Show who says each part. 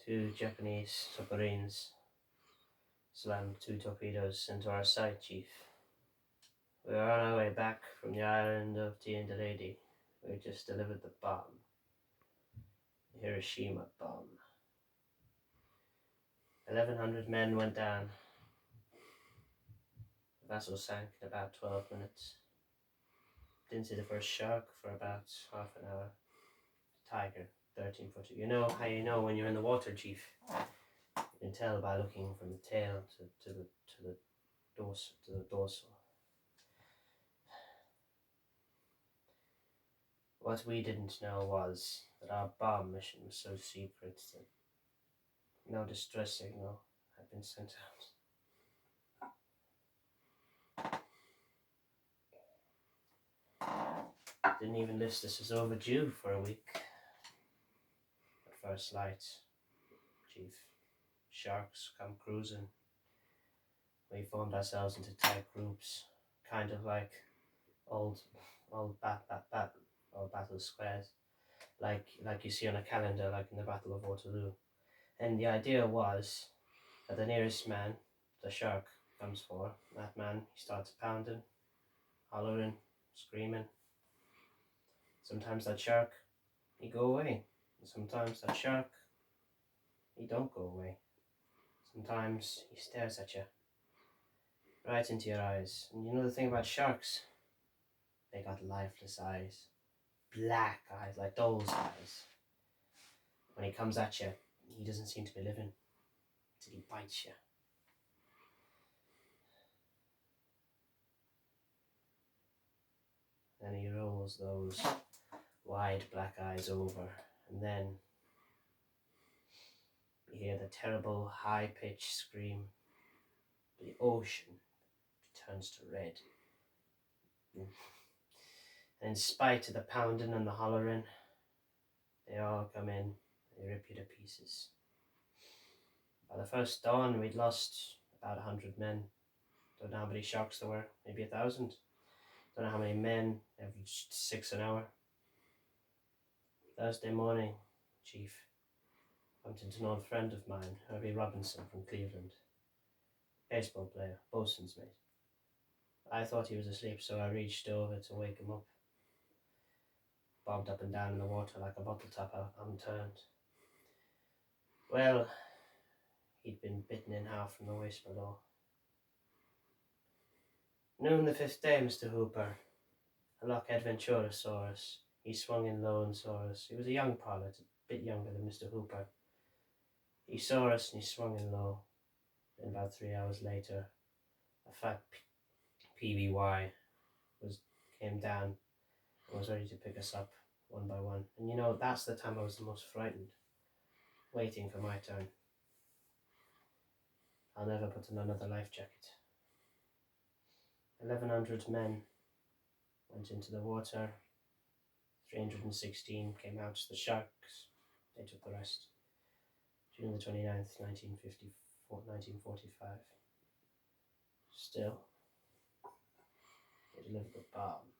Speaker 1: 2 Japanese submarines slammed 2 torpedoes into our side, Chief. We were on our way back from the island of Lady. We had just delivered the bomb. The Hiroshima bomb. 1,100 men went down. The vessel sank in about 12 minutes. Didn't see the first shark for about half an hour. Tiger, 13-footer. You know how you know when you're in the water, Chief? You can tell by looking from the tail to the dorsal. What we didn't know was that our bomb mission was so secret that no distress signal had been sent out. Didn't even list us as overdue for a week. At first light, Chief, sharks come cruising. We formed ourselves into tight groups, kind of like old battle squares, like you see on a calendar, like in the Battle of Waterloo. And the idea was that the nearest man the shark comes for, that man, he starts pounding, hollering, screaming. Sometimes that shark, he go away. And sometimes that shark, he don't go away. Sometimes he stares at you, right into your eyes. And you know the thing about sharks? They got lifeless eyes. Black eyes, like doll's eyes. When he comes at you, he doesn't seem to be living till he bites you. Then he rolls those wide black eyes over, and then you hear the terrible high-pitched scream. The ocean turns to red. And in spite of the pounding and the hollering, they all come in, they rip you to pieces. By the first dawn, we'd lost about 100 men. Don't know how many sharks there were, maybe 1,000. Don't know how many men, averaged 6 an hour. Thursday morning, Chief, bumped into an old friend of mine, Herbie Robinson from Cleveland. Baseball player, bosun's mate. I thought he was asleep, so I reached over to wake him up. Bobbed up and down in the water like a bottle top unturned. Well, he'd been bitten in half from the waist below. Noon the 5th day, Mr. Hooper. A Lockheed Venturasaurus. He swung in low and saw us. He was a young pilot, a bit younger than Mr. Hooper. He saw us and he swung in low. Then about 3 hours later, a fat PBY came down and was ready to pick us up one by one. And you know, that's the time I was the most frightened, waiting for my turn. I'll never put on another life jacket. 1,100 men went into the water. 316 came out. The sharks, they took the rest. June the 29th, 1945. Still, they delivered the bomb.